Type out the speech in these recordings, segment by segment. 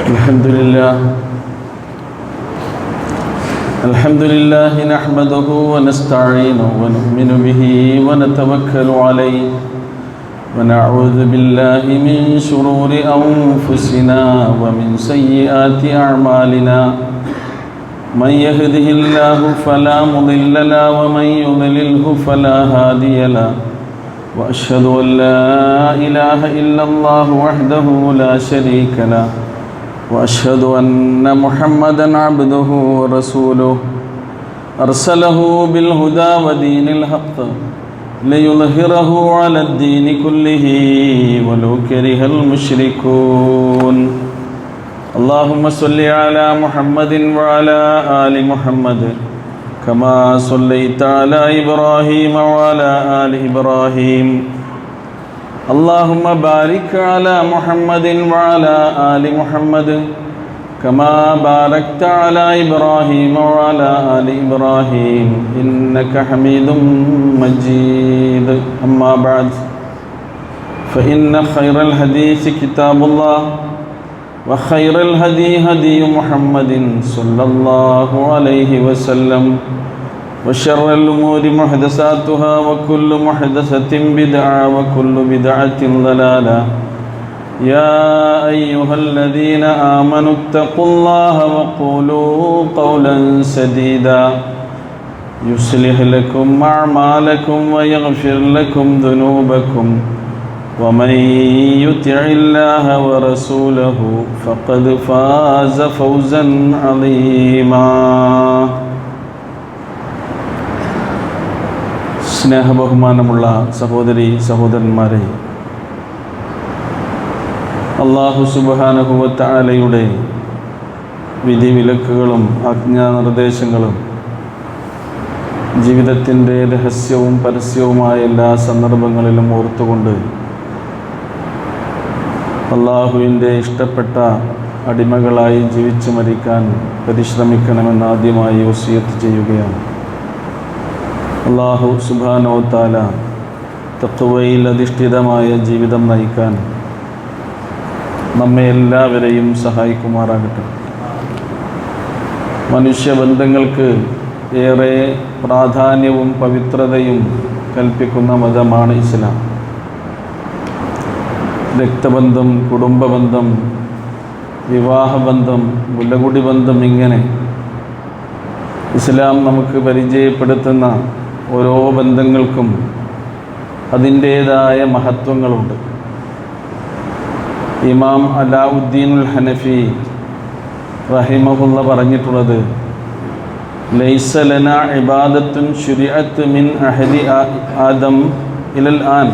الحمد لله نحمده ونستعينه ونؤمن به ونتوكل عليه ونعوذ بالله من شرور أنفسنا ومن سيئات أعمالنا من يهده الله فلا مضل له ومن يضلله فلا هادي له وأشهد أن لا إله إلا الله وحده لا شريك له وأشهد أن محمدًا عبده ورسوله أرسله بالهدى ودين الحق ليظهره على الدين كله ولو كره المشركون اللهم صل على محمد وعلى آل محمد كما صليت على إبراهيم وعلى آل إبراهيم اللهم بارك على محمد وعلى آل محمد كما باركت على إبراهيم وعلى آل إبراهيم إنك حميد مجيد أما بعد فإن خير الحديث كتاب الله وخير الهدي هدي محمد صلى الله عليه وسلم وشر الأمور محدثاتها وكل محدثة بدعة وكل بدعة ضلالة يا أيها الذين آمنوا اتقوا الله وقولوا قولا سديدا يصلح لكم أعمالكم ويغفر لكم ذنوبكم ومن يطع الله ورسوله فقد فاز فوزا عظيما സ്നേഹബഹുമാനമുള്ള സഹോദരി സഹോദരന്മാരെ, അല്ലാഹു സുബ്ഹാനഹു വ തആലയുടെ വിധിവിലക്കുകളും ആജ്ഞാനിർദ്ദേശങ്ങളും ജീവിതത്തിൻ്റെ രഹസ്യവും പരസ്യവുമായ എല്ലാ സന്ദർഭങ്ങളിലും ഓർത്തുകൊണ്ട് അല്ലാഹുവിൻ്റെ ഇഷ്ടപ്പെട്ട അടിമകളായി ജീവിച്ചു മരിക്കാൻ പരിശ്രമിക്കണമെന്ന് ആദ്യമായി വസിയത്ത് ചെയ്യുകയാണ്. അല്ലാഹു സുബ്ഹാനഹു വ തആല തഖ്വയിൽ അധിഷ്ഠിതമായ ജീവിതം നയിക്കാൻ നമ്മെ എല്ലാവരെയും സഹായിക്കുമാറാകട്ടെ. മനുഷ്യബന്ധങ്ങൾക്ക് ഏറെ പ്രാധാന്യവും പവിത്രതയും കൽപ്പിക്കുന്ന മതമാണ് ഇസ്ലാം. രക്തബന്ധം, കുടുംബബന്ധം, വിവാഹബന്ധം, മുലകുടി ബന്ധം, ഇങ്ങനെ ഇസ്ലാം നമുക്ക് പരിചയപ്പെടുത്തുന്ന ഓരോ ബന്ധങ്ങൾക്കും അതിൻ്റേതായ മഹത്വങ്ങളുണ്ട്. ഇമാം അലാഉദ്ദീനുൽ ഹനഫി റഹിമഹുല്ല പറഞ്ഞിട്ടുള്ളത്, ലൈസ ലനാ ഇബാദത്തുൻ ശുരിഅത്ത് മിൻ അഹദി ആദം ഇലൽ ആൻ.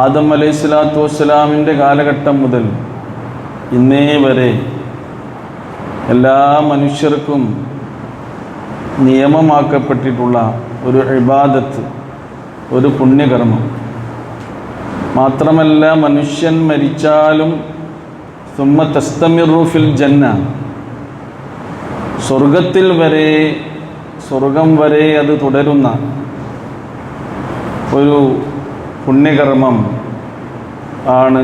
ആദം അലൈഹിസ്സലാത്തു വസ്സലാമിൻ്റെ കാലഘട്ടം മുതൽ ഇന്നേ വരെ എല്ലാ മനുഷ്യർക്കും നിയമമാക്കപ്പെട്ടിട്ടുള്ള ഒരു ഇബാദത്ത്, ഒരു പുണ്യകർമ്മം മാത്രമല്ല, മനുഷ്യൻ മരിച്ചാലും സുമ്മ തസ്തമിറു ഫിൽ ജന്ന, സ്വർഗം വരെ അത് തുടരുന്ന ഒരു പുണ്യകർമ്മം ആണ്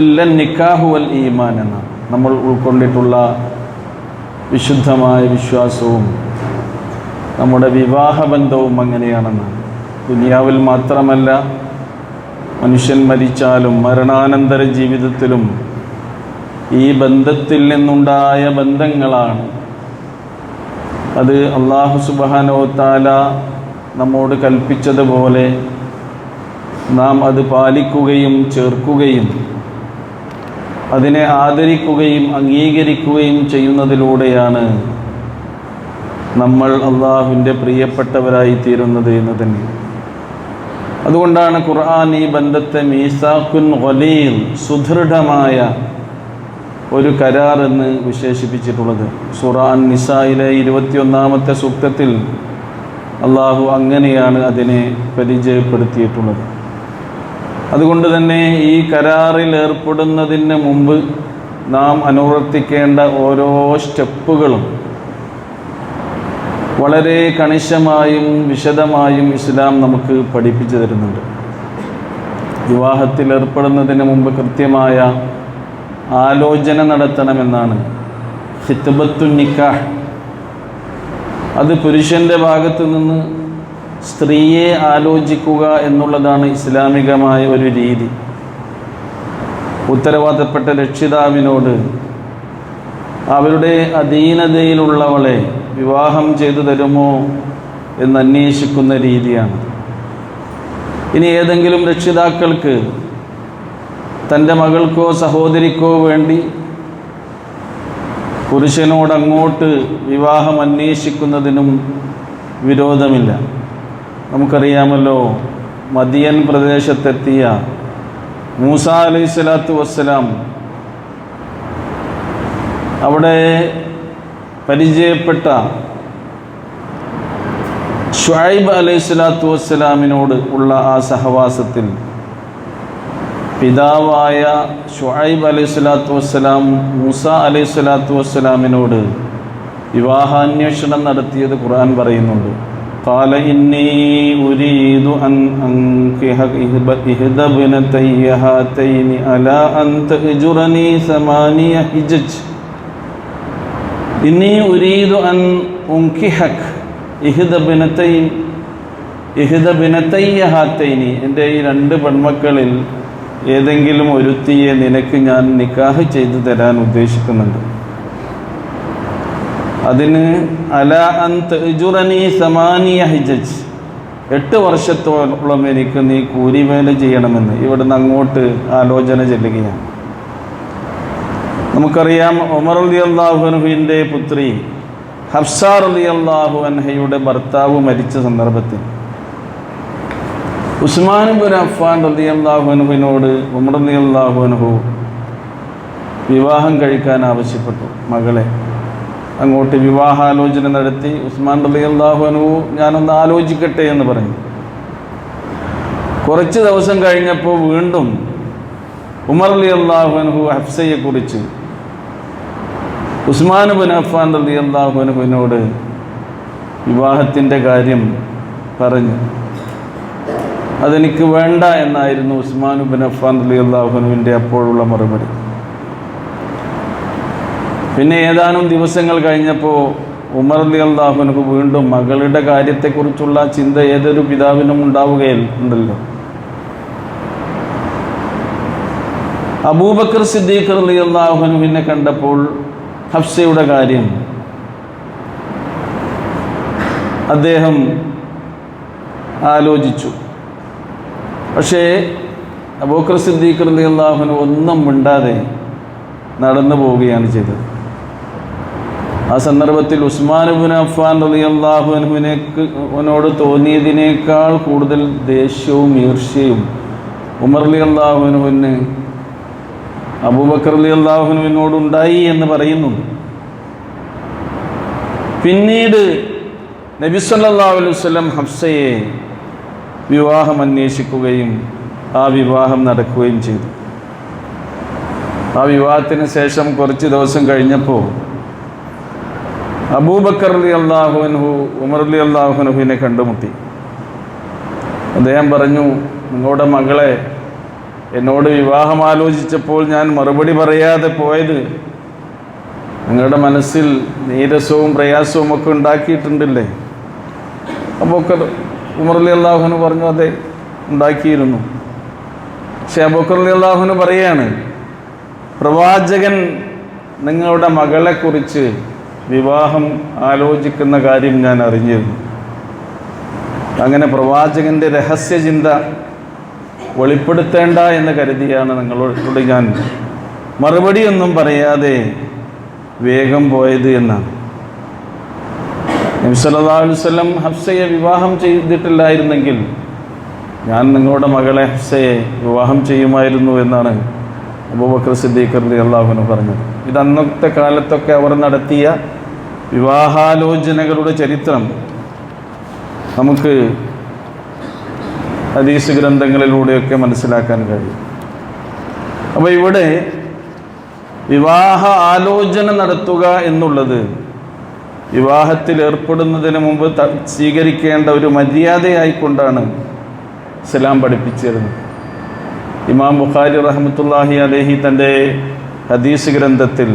ഇല്ല നിക്കാഹു വൽ ഈമാൻ എന്ന നമ്മൾ ഉൾക്കൊണ്ടിട്ടുള്ള വിശുദ്ധമായ വിശ്വാസവും നമ്മുടെ വിവാഹബന്ധവും അങ്ങനെയാണെന്ന്. ദുനിയാവിൽ മാത്രമല്ല, മനുഷ്യൻ മരിച്ചാലും മരണാനന്തര ജീവിതത്തിലും ഈ ബന്ധത്തിൽ നിന്നുണ്ടായ ബന്ധങ്ങളാണ്. അത് അല്ലാഹു സുബ്ഹാനഹു വ തആല നമ്മോട് കൽപ്പിച്ചതുപോലെ നാം അത് പാലിക്കുകയും ചേർക്കുകയും അതിനെ ആദരിക്കുകയും അംഗീകരിക്കുകയും ചെയ്യുന്നതിലൂടെയാണ് നമ്മൾ അള്ളാഹുവിൻ്റെ പ്രിയപ്പെട്ടവരായി തീരുന്നത് എന്ന് തന്നെ. അതുകൊണ്ടാണ് ഖുർആൻ ഈ ബന്ധത്തെ മീസാഖുൻ ഗലീൽ, സുദൃഢമായ ഒരു കരാർ എന്ന് വിശേഷിപ്പിച്ചിട്ടുള്ളത്. സൂറ അൻ-നിസായിലെ 21-ാമത്തെ സൂക്തത്തിൽ അള്ളാഹു അങ്ങനെയാണ് അതിനെ പരിചയപ്പെടുത്തിയിട്ടുള്ളത്. അതുകൊണ്ട് തന്നെ ഈ കരാറിൽ ഏർപ്പെടുന്നതിന് മുമ്പ് നാം അനുവർത്തിക്കേണ്ട ഓരോ സ്റ്റെപ്പുകളും വളരെ കണിശമായും വിശദമായും ഇസ്ലാം നമുക്ക് പഠിപ്പിച്ചു തരുന്നുണ്ട്. വിവാഹത്തിൽ ഏർപ്പെടുന്നതിന് മുമ്പ് കൃത്യമായ ആലോചന നടത്തണമെന്നാണ്. ഖിത്ബത്തുൻ നിക്കാഹ്, അത് പുരുഷൻ്റെ ഭാഗത്തു നിന്ന് സ്ത്രീയെ ആലോചിക്കുക എന്നുള്ളതാണ് ഇസ്ലാമികമായ ഒരു രീതി. ഉത്തരവാദപ്പെട്ട രക്ഷിതാവിനോട് അവരുടെ അധീനതയിലുള്ളവളെ വിവാഹം ചെയ്തു തരുമോ എന്ന് അന്വേഷിക്കുന്ന രീതിയാണ്. ഇനി ഏതെങ്കിലും രക്ഷിതാക്കൾക്ക് തൻ്റെ മകൾക്കോ സഹോദരിക്കോ വേണ്ടി പുരുഷനോടങ്ങോട്ട് വിവാഹം അന്വേഷിക്കുന്നതിനും വിരോധമില്ല. നമുക്കറിയാമല്ലോ, മദിയൻ പ്രദേശത്തെത്തിയ മൂസ അലൈഹിസ്സലാത്തു വസ്സലാം അവിടെ പരിചയപ്പെട്ട ശുഐബ് അലൈഹിസ്സലാത്തു വസ്സലാമിനോട് ഉള്ള ആ സഹവാസത്തിൽ പിതാവായ ശുഐബ് അലൈഹിസ്സലാത്തു വസ്സലാം മൂസ അലൈഹിസ്സലാത്തു വസ്സലാമിനോട് വിവാഹാന്വേഷണം നടത്തിയത് ഖുർആൻ പറയുന്നുണ്ട്. ഖാല ഇന്നി ഉരീദു അൻ അൻകിഹ ഇഹ്ദ ബനതയ്യ ഹാതൈനി അലാ അൻ തഅജുറനി സമാനിയ ഹിജജ്. ഇന്നി ഉരീദു അൻ ഉൻകിഹക് ഇഹ്ദ ബനതയ്യ ഹാതൈനി, എൻ്റെ ഈ രണ്ട് പെൺമക്കളിൽ ഏതെങ്കിലും ഒരുത്തിയെ നിനക്ക് ഞാൻ നിക്കാഹ് ചെയ്തു തരാൻ ഉദ്ദേശിക്കുന്നുണ്ട്. അതിന് അലാ അൻ തഅജുറനി സമാനിയ ഹിജജ്, 8 വർഷത്തോളം എനിക്ക് നീ കൂലിവേല ചെയ്യണമെന്ന് ഇവിടുന്ന് അങ്ങോട്ട് ആലോചന ചെല്ലുകയാണ്. നമുക്കറിയാം, ഉമർ റളിയല്ലാഹു അൻഹുവിൻ്റെ പുത്രി ഹഫ്സ റളിയല്ലാഹു അൻഹയുടെ ഭർത്താവ് മരിച്ച സന്ദർഭത്തിൽ ഉസ്മാൻ ഇബ്നു അഫ്ഫാൻ റളിയല്ലാഹു അൻഹുവിനോട് ഉമർ റളിയല്ലാഹു അൻഹു വിവാഹം കഴിക്കാൻ ആവശ്യപ്പെട്ടു. മകളെ അങ്ങോട്ട് വിവാഹാലോചന നടത്തി. ഉസ്മാൻ റളിയല്ലാഹു അൻഹു ഞാനൊന്ന് ആലോചിക്കട്ടെ എന്ന് പറഞ്ഞു. കുറച്ച് ദിവസം കഴിഞ്ഞപ്പോൾ വീണ്ടും ഉമർ റളിയല്ലാഹു അൻഹു ഹഫ്സയെക്കുറിച്ച് ഉസ്മാൻ ഇബ്നു അഫ്ഫാൻ റളിയല്ലാഹു അൻഹുവിനോട് വിവാഹത്തിൻ്റെ കാര്യം പറഞ്ഞു. അതെനിക്ക് വേണ്ട എന്നായിരുന്നു ഉസ്മാൻ ഇബ്നു അഫ്ഫാൻ റളിയല്ലാഹു അൻഹുവിൻ്റെ അപ്പോഴുള്ള മറുപടി. പിന്നെ ഏതാനും ദിവസങ്ങൾ കഴിഞ്ഞപ്പോൾ ഉമർ റളിയല്ലാഹു അൻഹു വീണ്ടും മകളുടെ കാര്യത്തെക്കുറിച്ചുള്ള ചിന്ത ഏതൊരു പിതാവിനും ഉണ്ടാവുകയുണ്ടല്ലോ. അബൂബക്കർ സിദ്ദീഖ് റളിയല്ലാഹു അൻഹുവിനെ കണ്ടപ്പോൾ ഹഫ്സയുടെ കാര്യം അദ്ദേഹം ആലോചിച്ചു. പക്ഷേ അബൂബക്കർ സിദ്ദീഖ് റളിയല്ലാഹു അൻഹു ഒന്നും മിണ്ടാതെ നടന്നു പോവുകയാണ് ചെയ്തത്. ആ സന്ദർഭത്തിൽ ഉസ്മാൻ ഇബ്നു അഫ്ഫാൻ റളിയല്ലാഹു അൻഹുവിനോട് തോന്നിയതിനേക്കാൾ കൂടുതൽ ദേഷ്യവും ഈർഷ്യയും ഉമർ റളിയല്ലാഹു അൻഹുവിന് അബൂബക്കർ റളിയല്ലാഹു അൻഹുവിനോടുണ്ടായി എന്ന് പറയുന്നുണ്ട്. പിന്നീട് നബി സല്ലല്ലാഹു അലൈഹി വസല്ലം ഹഫ്സയെ വിവാഹം അന്വേഷിക്കുകയും ആ വിവാഹം നടക്കുകയും ചെയ്തു. ആ വിവാഹത്തിന് ശേഷം കുറച്ച് ദിവസം കഴിഞ്ഞപ്പോൾ അബൂബക്കർ റളിയല്ലാഹു അൻഹു ഉമർ റളിയല്ലാഹു അൻഹുവിനെ കണ്ടുമുട്ടി. അദ്ദേഹം പറഞ്ഞു, നിങ്ങളുടെ മകളെ എന്നോട് വിവാഹം ആലോചിച്ചപ്പോൾ ഞാൻ മറുപടി പറയാതെ പോയത് നിങ്ങളുടെ മനസ്സിൽ നീരസവും പ്രയാസവും ഒക്കെ ഉണ്ടാക്കിയിട്ടുണ്ടല്ലേ? അബൂബക്കർ ഉമർ റളിയല്ലാഹു അൻഹു പറഞ്ഞു, അതെ ഉണ്ടാക്കിയിരുന്നു. പക്ഷേ അബൂബക്കർ റളിയല്ലാഹു അൻഹു പറയാണ്, പ്രവാചകൻ നിങ്ങളുടെ മകളെക്കുറിച്ച് വിവാഹം ആലോചിക്കുന്ന കാര്യം ഞാൻ അറിഞ്ഞിരുന്നു. അങ്ങനെ പ്രവാചകൻ്റെ രഹസ്യചിന്ത വെളിപ്പെടുത്തേണ്ട എന്ന് കരുതിയാണ് നിങ്ങളോട് ഞാൻ മറുപടിയൊന്നും പറയാതെ വേഗം പോയത് എന്നാണ്. നബി സല്ലല്ലാഹു അലൈഹി വസല്ലം ഹഫ്സയെ വിവാഹം ചെയ്തിട്ടില്ലായിരുന്നെങ്കിൽ ഞാൻ നിങ്ങളുടെ മകളെ ഹഫ്സയെ വിവാഹം ചെയ്യുമായിരുന്നു എന്നാണ് അബൂബക്കർ സിദ്ദീഖ് റളിയല്ലാഹു അൻഹു പറഞ്ഞത്. ഇത് അന്നത്തെ കാലത്തൊക്കെ അവർ നടത്തിയ വിവാഹാലോചനകളുടെ ചരിത്രം നമുക്ക് ഹദീസ് ഗ്രന്ഥങ്ങളിലൂടെയൊക്കെ മനസ്സിലാക്കാൻ കഴിയും. അപ്പോൾ ഇവിടെ വിവാഹ ആലോചന നടത്തുക എന്നുള്ളത് വിവാഹത്തിൽ ഏർപ്പെടുന്നതിന് മുമ്പ് സ്വീകരിക്കേണ്ട ഒരു മര്യാദയായിക്കൊണ്ടാണ് ഇസ്ലാം പഠിപ്പിച്ചിരുന്നത്. ഇമാം ബുഖാരി റഹ്മത്തുള്ളാഹി അലൈഹി തൻ്റെ ഹദീസ് ഗ്രന്ഥത്തിൽ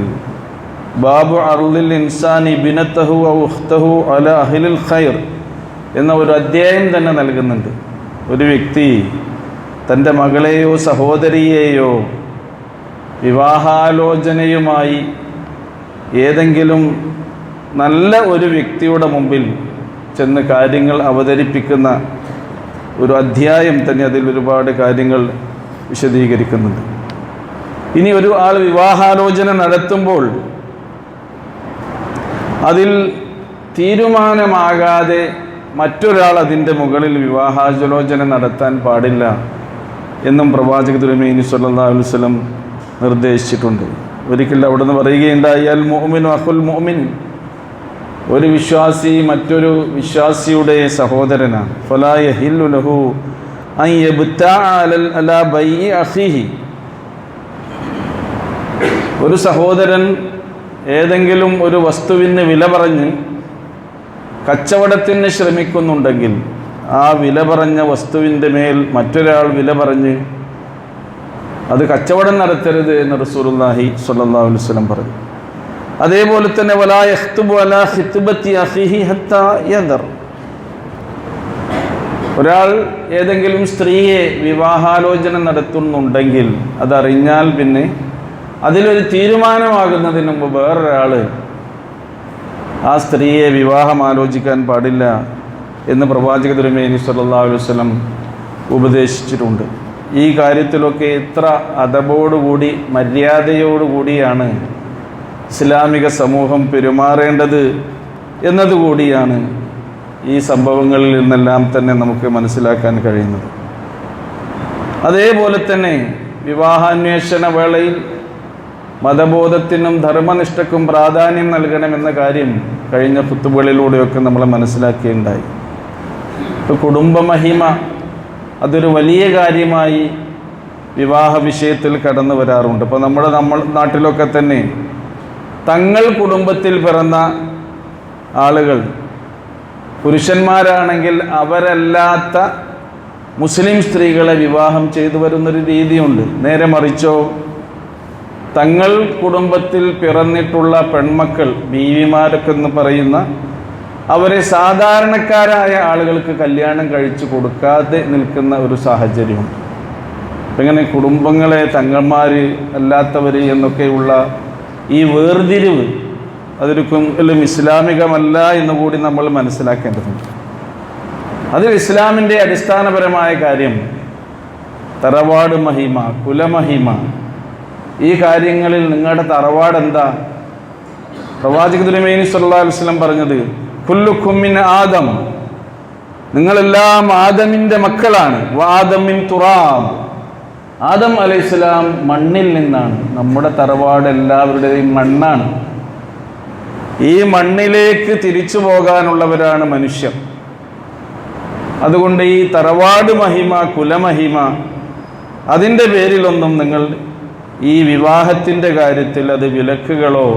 ബാബു അർളിൽ ഇൻസാനി ബിനത്തഹു ഔ ഉഖ്തഹു അല അഹ്ലിൽ ഖൈർ എന്ന ഒരു അധ്യായം തന്നെ നൽകുന്നുണ്ട്. ഒരു വ്യക്തി തൻ്റെ മകളെയോ സഹോദരിയെയോ വിവാഹാലോചനയുമായി ഏതെങ്കിലും നല്ല ഒരു വ്യക്തിയുടെ മുമ്പിൽ ചെന്ന് കാര്യങ്ങൾ അവതരിപ്പിക്കുന്ന ഒരു അധ്യായം തന്നെ അതിൽ ഒരുപാട് കാര്യങ്ങൾ വിശദീകരിക്കുന്നുണ്ട്. ഇനി ഒരു ആൾ വിവാഹാലോചന നടത്തുമ്പോൾ അതിൽ തീരുമാനമാകാതെ മറ്റൊരാൾ അതിൻ്റെ മുകളിൽ വിവാഹാലോചന നടത്താൻ പാടില്ല എന്നും പ്രവാചക തിരുമേനി സ്വല്ലല്ലാഹു അലൈഹി വസല്ലം നിർദ്ദേശിച്ചിട്ടുണ്ട്. ഒരിക്കൽ അവിടുന്ന് പറയുകയുണ്ടായി, അൽ മുഅ്മിനു അഖുൽ മുഅ്മിൻ, ഒരു വിശ്വാസി മറ്റൊരു വിശ്വാസിയുടെ സഹോദരനാണ്. ഫലാ യഹില്ലു ലഹു അൻ യബ്തഅ അലാ ബൈഇ അഖീഹി, ഒരു സഹോദരൻ ഏതെങ്കിലും ഒരു വസ്തുവിന് വില പറഞ്ഞ് കച്ചവടത്തിന് ശ്രമിക്കുന്നുണ്ടെങ്കിൽ ആ വില പറഞ്ഞ വസ്തുവിൻ്റെ മേൽ മറ്റൊരാൾ വില പറഞ്ഞ് അത് കച്ചവടം നടത്തരുത് എന്ന് റസൂലുള്ളാഹി സ്വല്ലല്ലാഹു അലൈഹി വസല്ലം പറഞ്ഞു. അതേപോലെ തന്നെ വലാ യഖ്തുബു അലാ ഖിത്ബത്തി അഖീഹി ഹത്താ യദർ, ഒരാൾ ഏതെങ്കിലും സ്ത്രീയെ വിവാഹാലോചന നടത്തുന്നുണ്ടെങ്കിൽ അതറിഞ്ഞാൽ പിന്നെ അതിലൊരു തീരുമാനമാകുന്നതിന് മുമ്പ് വേറൊരാൾ ആ സ്ത്രീയെ വിവാഹം ആലോചിക്കാൻ പാടില്ല എന്ന് പ്രവാചക തിരുമേനി സ്വല്ലല്ലാഹു അലൈഹി വസല്ലം ഉപദേശിച്ചിട്ടുണ്ട്. ഈ കാര്യത്തിലൊക്കെ എത്ര അദബോടുകൂടി മര്യാദയോടുകൂടിയാണ് ഇസ്ലാമിക സമൂഹം പെരുമാറേണ്ടത് എന്നതുകൂടിയാണ് ഈ സംഭവങ്ങളിൽ നിന്നെല്ലാം തന്നെ നമുക്ക് മനസ്സിലാക്കാൻ കഴിയുന്നത്. അതേപോലെ തന്നെ വിവാഹാന്വേഷണ വേളയിൽ മതബോധത്തിനും ധർമ്മനിഷ്ഠക്കും പ്രാധാന്യം നൽകണമെന്ന കാര്യം കഴിഞ്ഞ ഖുതുബകളിലൂടെയൊക്കെ നമ്മൾ മനസ്സിലാക്കുകയുണ്ടായി. ഇപ്പോൾ കുടുംബമഹിമ അതൊരു വലിയ കാര്യമായി വിവാഹ വിഷയത്തിൽ കടന്നു വരാറുണ്ട്. ഇപ്പോൾ നമ്മുടെ നാട്ടിലൊക്കെ തന്നെ തങ്ങൾ കുടുംബത്തിൽ പിറന്ന ആളുകൾ പുരുഷന്മാരാണെങ്കിൽ അവരല്ലാത്ത മുസ്ലിം സ്ത്രീകളെ വിവാഹം ചെയ്തു വരുന്നൊരു രീതിയുണ്ട്. നേരെ മറിച്ചോ തങ്ങൾ കുടുംബത്തിൽ പിറന്നിട്ടുള്ള പെൺമക്കൾ, ബീവിമാരൊക്കെ എന്ന് പറയുന്ന അവരെ സാധാരണക്കാരായ ആളുകൾക്ക് കല്യാണം കഴിച്ചു കൊടുക്കാതെ നിൽക്കുന്ന ഒരു സാഹചര്യമുണ്ട്. ഇങ്ങനെ കുടുംബങ്ങളെ തങ്ങന്മാർ അല്ലാത്തവർ എന്നൊക്കെയുള്ള ഈ വേർതിരിവ് അതൊരിക്കലും ഇസ്ലാമികമല്ല എന്നുകൂടി നമ്മൾ മനസ്സിലാക്കേണ്ടതുണ്ട്. അതിൽ ഇസ്ലാമിൻ്റെ അടിസ്ഥാനപരമായ കാര്യം തറവാട് മഹിമ, കുലമഹിമ, ഈ കാര്യങ്ങളിൽ നിങ്ങളുടെ തറവാട് എന്താ? പ്രവാചക തിരുമേനി സ്വല്ലല്ലാഹു അലൈഹി വസല്ലം പറഞ്ഞത് കുല്ലുക്കും മിൻ ആദം, നിങ്ങളെല്ലാം ആദമിൻ്റെ മക്കളാണ്. വആദം മിൻ തുറാബ്, ആദം അലൈഹിസ്സലാം മണ്ണിൽ നിന്നാണ്. നമ്മുടെ തറവാട് എല്ലാവരുടെയും മണ്ണാണ്. ഈ മണ്ണിലേക്ക് തിരിച്ചു പോകാനുള്ളവരാണ് മനുഷ്യർ. അതുകൊണ്ട് ഈ തറവാട് മഹിമ, കുലമഹിമ, അതിൻ്റെ പേരിലൊന്നും നിങ്ങൾ ഈ വിവാഹത്തിൻ്റെ കാര്യത്തിൽ അത് വിലക്കുകളോ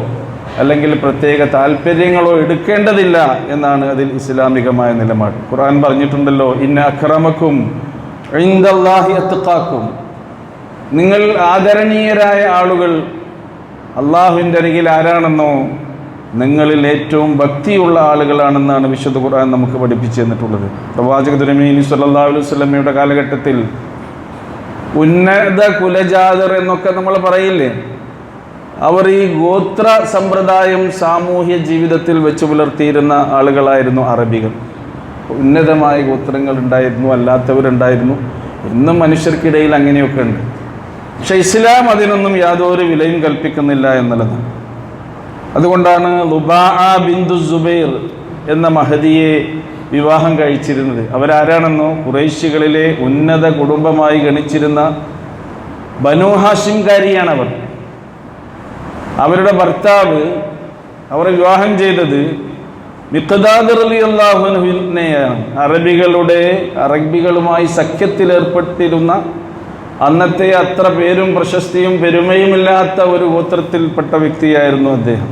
അല്ലെങ്കിൽ പ്രത്യേക താല്പര്യങ്ങളോ എടുക്കേണ്ടതില്ല എന്നാണ് അതിൽ ഇസ്ലാമികമായ നിലപാട്. ഖുർആൻ പറഞ്ഞിട്ടുണ്ടല്ലോ, ഇന്ന അക്രമക്കും ഇൻദല്ലാഹി അത്ഖാക്കും, നിങ്ങൾ ആദരണീയരായ ആളുകൾ അള്ളാഹുവിൻ്റെ അരികിൽ ആരാണെന്നോ നിങ്ങളിൽ ഏറ്റവും ഭക്തിയുള്ള ആളുകളാണെന്നാണ് വിശുദ്ധ ഖുർആൻ നമുക്ക് പഠിപ്പിച്ചു തന്നിട്ടുള്ളത്. പ്രവാചക തിരുമേനി സ്വല്ലല്ലാഹു അലൈഹി വസല്ലമയുടെ കാലഘട്ടത്തിൽ ഉന്നത കുലജാതർ എന്നൊക്കെ നമ്മൾ പറയില്ലേ, അവർ ഈ ഗോത്ര സമ്പ്രദായം സാമൂഹ്യ ജീവിതത്തിൽ വെച്ച് പുലർത്തിയിരുന്ന ആളുകളായിരുന്നു അറബികൾ. ഉന്നതമായ ഗോത്രങ്ങൾ ഉണ്ടായിരുന്നു, അല്ലാത്തവരുണ്ടായിരുന്നു. ഇന്നും മനുഷ്യർക്കിടയിൽ അങ്ങനെയൊക്കെ ഉണ്ട്. പക്ഷെ ഇസ്ലാം അതിനൊന്നും യാതൊരു വിലയും കൽപ്പിക്കുന്നില്ല എന്നുള്ളതാണ്. അതുകൊണ്ടാണ് ലുബാഅ ബിന്തു സുബൈർ എന്ന മഹദിയെ വിവാഹം കഴിച്ചിരുന്നത്. അവരാരാണെന്നോ ഖുറൈശികളിലെ ഉന്നത കുടുംബമായി ഗണിച്ചിരുന്ന ബനൂ ഹാഷിംകാരിയാണവർ. അവരുടെ ഭർത്താവ് അവരെ വിവാഹം ചെയ്തത് മിഖ്ദാദ് റളിയല്ലാഹു അൻഹുവിനെയാണ്. അറബികളുമായി സഖ്യത്തിലേർപ്പെട്ടിരുന്ന അന്നത്തെ അത്ര പേരും പ്രശസ്തിയും പെരുമയുമില്ലാത്ത ഒരു ഗോത്രത്തിൽപ്പെട്ട വ്യക്തിയായിരുന്നു അദ്ദേഹം.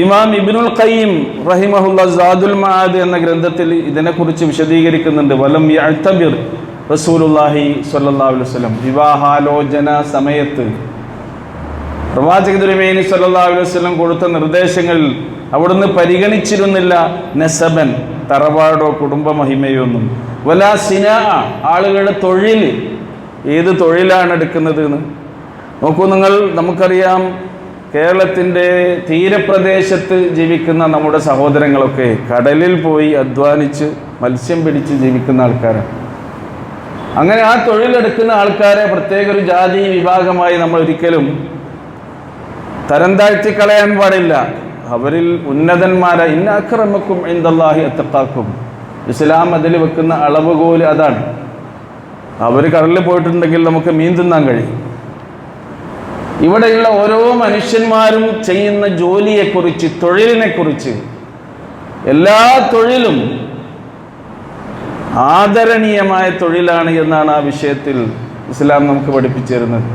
ഇമാം ഇബ്നുൽ ഖയ്യിം റഹിമഹുല്ലാ സാദുൽ മആദ് എന്ന ഗ്രന്ഥത്തിൽ ഇതിനെക്കുറിച്ച് വിശദീകരിക്കുന്നുണ്ട്. വലം യഅ്തബിർ റസൂലുള്ളാഹി സ്വല്ലല്ലാഹു അലൈഹി വസല്ലം, വിവാഹാലോചന സമയത്ത് പ്രവാചക തിരുമേനി സല്ലല്ലാഹു അലൈഹി വസല്ലം കൊടുത്ത നിർദ്ദേശങ്ങളിൽ അവിടുന്ന് പരിഗണിച്ചിരുന്നില്ല നസബൻ, തറവാടോ കുടുംബ മഹിമയോ ഒന്നും. വലാ സിനാ, ആളുകളുടെ തൊഴിൽ, ഏത് തൊഴിലാണ് എടുക്കുന്നത് എന്ന് നോക്കൂ നിങ്ങൾ. നമുക്കറിയാം, കേരളത്തിൻ്റെ തീരപ്രദേശത്ത് ജീവിക്കുന്ന നമ്മുടെ സഹോദരങ്ങളൊക്കെ കടലിൽ പോയി അധ്വാനിച്ച് മത്സ്യം പിടിച്ച് ജീവിക്കുന്ന ആൾക്കാരാണ്. അങ്ങനെ ആ തൊഴിലെടുക്കുന്ന ആൾക്കാരെ പ്രത്യേക ഒരു ജാതി വിഭാഗമായി നമ്മൾ ഒരിക്കലും തരം താഴ്ത്തി കളയാൻ പാടില്ല. അവരിൽ ഉന്നതന്മാരായ ഇന്ന അക്രമക്കും ഇൻദല്ലാഹി അത്തഖാക്കും, ഇസ്ലാം അതിൽ വെക്കുന്ന അളവുകോല് അതാണ്. അവർ കടലിൽ പോയിട്ടുണ്ടെങ്കിൽ നമുക്ക് മീൻ തിന്നാൻ കഴിയും. ഇവിടെയുള്ള ഓരോ മനുഷ്യന്മാരും ചെയ്യുന്ന ജോലിയെക്കുറിച്ച്, തൊഴിലിനെക്കുറിച്ച്, എല്ലാ തൊഴിലും ആദരണീയമായ തൊഴിലാണ് എന്നാണ് ആ വിഷയത്തിൽ ഇസ്ലാം നമുക്ക് പഠിപ്പിച്ചു തരുന്നത്.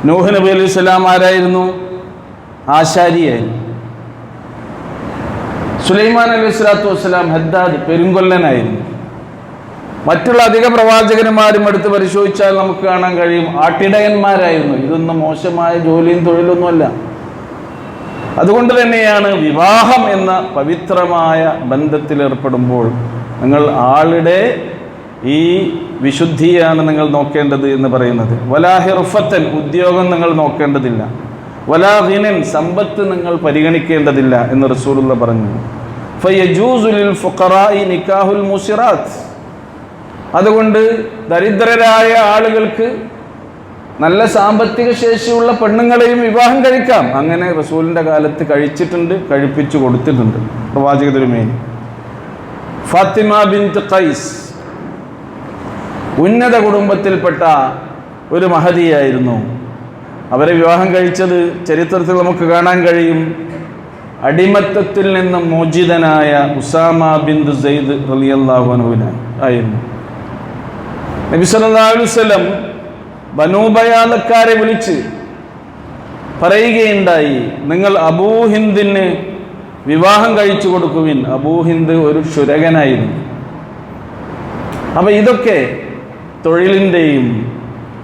നൂഹ് നബി അലൈഹി സ്വലാം ആരായിരുന്നു? ആശാരിയായിരുന്നു. സുലൈമാൻ അലൈഹി സ്വലാത്തു വസ്സലാം ഹദ്ദാദ്, പെരുങ്കൊല്ലനായിരുന്നു. മറ്റുള്ള അധിക പ്രവാചകന്മാരും എടുത്ത് പരിശോധിച്ചാൽ നമുക്ക് കാണാൻ കഴിയും ആട്ടിടയന്മാരായിരുന്നു. ഇതൊന്നും മോശമായ ജോലിയും തൊഴിലൊന്നുമല്ല. അതുകൊണ്ട് തന്നെയാണ് വിവാഹം എന്ന പവിത്രമായ ബന്ധത്തിൽ ഏർപ്പെടുമ്പോൾ നിങ്ങൾ ആളുടെ ഈ വിശുദ്ധിയാണ് നിങ്ങൾ നോക്കേണ്ടത് എന്ന് പറയുന്നത്. വലാ ഹിർഫത്തൻ, ഉദ്യോഗം നിങ്ങൾ നോക്കേണ്ടതില്ല. വലാ ഗിനൻ, സമ്പത്ത് നിങ്ങൾ പരിഗണിക്കേണ്ടതില്ല എന്ന് റസൂലുള്ളാഹി പറഞ്ഞു. ഫയജൂസു ലിൽ ഫുഖറാഇ നിക്കാഹുൽ മുസിറാത്ത്, അതുകൊണ്ട് ദരിദ്രരായ ആളുകൾക്ക് നല്ല സാമ്പത്തിക ശേഷിയുള്ള പെണ്ണുങ്ങളെയും വിവാഹം കഴിക്കാം. അങ്ങനെ റസൂലിൻ്റെ കാലത്ത് കഴിച്ചിട്ടുണ്ട്, കഴിപ്പിച്ചു കൊടുത്തിട്ടുണ്ട് പ്രവാചക തിരുമേനി. ഫാത്തിമ ബിൻത് ഖൈസ് ഉന്നത കുടുംബത്തിൽപ്പെട്ട ഒരു മഹദിയായിരുന്നു. അവരെ വിവാഹം കഴിച്ചത് ചരിത്രത്തിൽ നമുക്ക് കാണാൻ കഴിയും. അടിമത്തത്തിൽ നിന്ന് മോചിതനായ ഉസാമ ബിൻത് സെയ്ദ് റളിയല്ലാഹു അൻഹു ആയിരുന്നു. നബി സല്ലല്ലാഹു അലൈഹി വസല്ലം ബനൂ ബയാലക്കാരെ വിളിച്ച് പറയുകയുണ്ടായി, നിങ്ങൾ അബൂഹിന്ദിന് വിവാഹം കഴിച്ചു കൊടുക്കുവിൻ. അബൂഹിന്ദ് ഒരു ക്ഷുരകനായിരുന്നു. അപ്പം ഇതൊക്കെ തൊഴിലിൻ്റെയും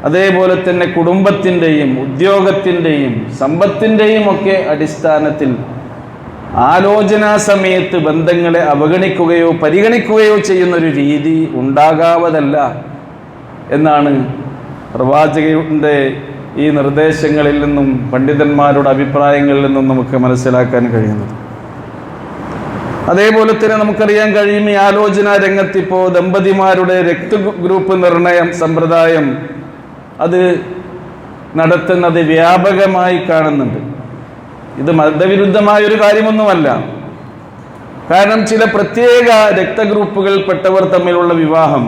അതേപോലെ തന്നെ കുടുംബത്തിൻ്റെയും ഉദ്യോഗത്തിൻ്റെയും സമ്പത്തിൻ്റെയും ഒക്കെ അടിസ്ഥാനത്തിൽ ആലോചനാ സമയത്ത് ബന്ധങ്ങളെ അവഗണിക്കുകയോ പരിഗണിക്കുകയോ ചെയ്യുന്നൊരു രീതി ഉണ്ടാകാവതല്ല എന്നാണ് പ്രവാചകന്റെ ഈ നിർദ്ദേശങ്ങളിൽ നിന്നും പണ്ഡിതന്മാരുടെ അഭിപ്രായങ്ങളിൽ നിന്നും നമുക്ക് മനസ്സിലാക്കാൻ കഴിയുന്നത്. അതേപോലെ തന്നെ നമുക്കറിയാൻ കഴിയും, ഈ ആലോചനാ രംഗത്തിപ്പോൾ ദമ്പതിമാരുടെ രക്തഗ്രൂപ്പ് നിർണയം സമ്പ്രദായം അത് നടത്തുന്നത് വ്യാപകമായി കാണുന്നുണ്ട്. ഇത് മതവിരുദ്ധമായൊരു കാര്യമൊന്നുമല്ല. കാരണം ചില പ്രത്യേക രക്തഗ്രൂപ്പുകൾപ്പെട്ടവർ തമ്മിലുള്ള വിവാഹം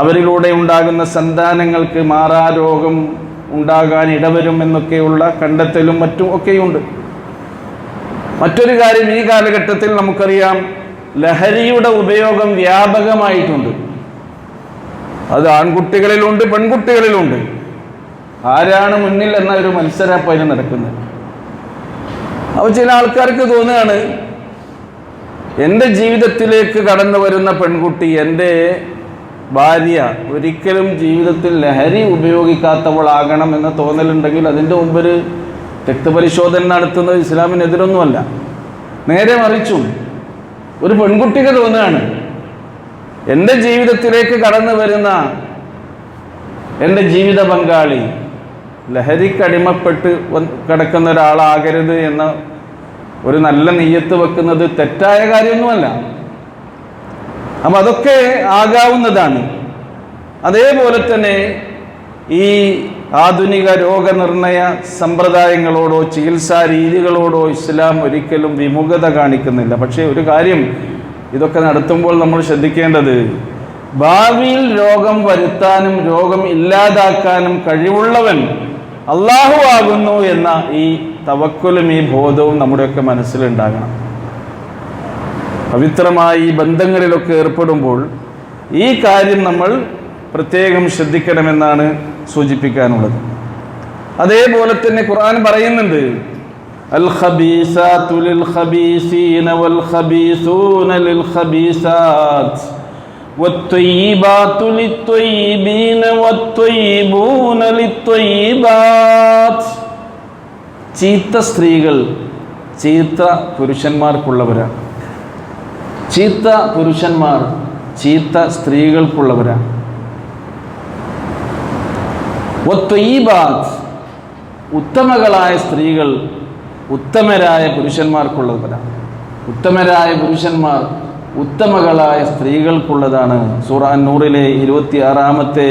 അവരിലൂടെ ഉണ്ടാകുന്ന സന്താനങ്ങൾക്ക് മാറാരോഗം ഉണ്ടാകാൻ ഇടവരും എന്നൊക്കെയുള്ള കണ്ടെത്തലും മറ്റും ഒക്കെയുണ്ട്. മറ്റൊരു കാര്യം, ഈ കാലഘട്ടത്തിൽ നമുക്കറിയാം ലഹരിയുടെ ഉപയോഗം വ്യാപകമായിട്ടുണ്ട്. അത് ആൺകുട്ടികളിലുണ്ട്, പെൺകുട്ടികളിലുണ്ട്. ആരാണ് മുന്നിൽ എന്ന ഒരു മത്സരപ്പം അതിന് നടക്കുന്നത്. അപ്പോൾ ചില ആൾക്കാർക്ക് തോന്നുകയാണ്, എൻ്റെ ജീവിതത്തിലേക്ക് കടന്നു വരുന്ന പെൺകുട്ടി, എൻ്റെ ഭാര്യ ഒരിക്കലും ജീവിതത്തിൽ ലഹരി ഉപയോഗിക്കാത്തവളാകണം എന്ന തോന്നലുണ്ടെങ്കിൽ അതിൻ്റെ മുമ്പൊരു രക്തപരിശോധന നടത്തുന്നത് ഇസ്ലാമിനെതിരൊന്നുമല്ല. നേരെ മറിച്ചും ഒരു പെൺകുട്ടിക്ക് തോന്നുകയാണ്, എൻ്റെ ജീവിതത്തിലേക്ക് കടന്നു വരുന്ന എൻ്റെ ജീവിത പങ്കാളി ലഹരിക്കടിമപ്പെട്ട് കിടക്കുന്ന ഒരാളാകരുത് എന്ന ഒരു നല്ല നിയ്യത്ത് വെക്കുന്നത് തെറ്റായ കാര്യമൊന്നുമല്ല. അപ്പം അതൊക്കെ ആകാവുന്നതാണ്. അതേപോലെ തന്നെ ഈ ആധുനിക രോഗനിർണയ സമ്പ്രദായങ്ങളോടോ ചികിത്സാ രീതികളോടോ ഇസ്ലാം ഒരിക്കലും വിമുഖത കാണിക്കുന്നില്ല. പക്ഷേ ഒരു കാര്യം, ഇതൊക്കെ നടത്തുമ്പോൾ നമ്മൾ ശ്രദ്ധിക്കേണ്ടത്, ഭാവിയിൽ രോഗം വരുത്താനും രോഗം ഇല്ലാതാക്കാനും കഴിവുള്ളവൻ അള്ളാഹു ആകുന്നു എന്ന ഈ തവക്കുലും ഈ ബോധവും നമ്മുടെയൊക്കെ മനസ്സിലുണ്ടാകണം. പവിത്രമായി ഈ ബന്ധങ്ങളിലൊക്കെ ഏർപ്പെടുമ്പോൾ ഈ കാര്യം നമ്മൾ പ്രത്യേകം ശ്രദ്ധിക്കണമെന്നാണ് സൂചിപ്പിക്കാനുള്ളത്. അതേപോലെ തന്നെ ഖുർആൻ പറയുന്നുണ്ട്, അൽ ഖബീസാതു ലിൽ ഖബീസീന വൽ ഖബീസൂന ലിൽ ഖബീസാത്ത് വത്ത്വയ്യിബാതു ലിത്ത്വയ്യിബീന വത്ത്വയ്യിബൂന ലിത്ത്വയ്യിബാത്ത് ചീത്ത സ്ത്രീകൾ ചീത്ത പുരുഷന്മാർക്കുള്ളവരാണ്. ചീത്ത പുരുഷന്മാർ ചീത്ത സ്ത്രീകൾക്കുള്ളവരാണ്. വത്വയ്യിബാത്ത്, ഉത്തമകളായ സ്ത്രീകൾ ഉത്തമരായ പുരുഷന്മാർക്കുള്ളവരാണ്. ഉത്തമരായ പുരുഷന്മാർ ഉത്തമകളായ സ്ത്രീകൾക്കുള്ളതാണ്. സൂറ അൻ-നൂറിലെ 26-ാമത്തെ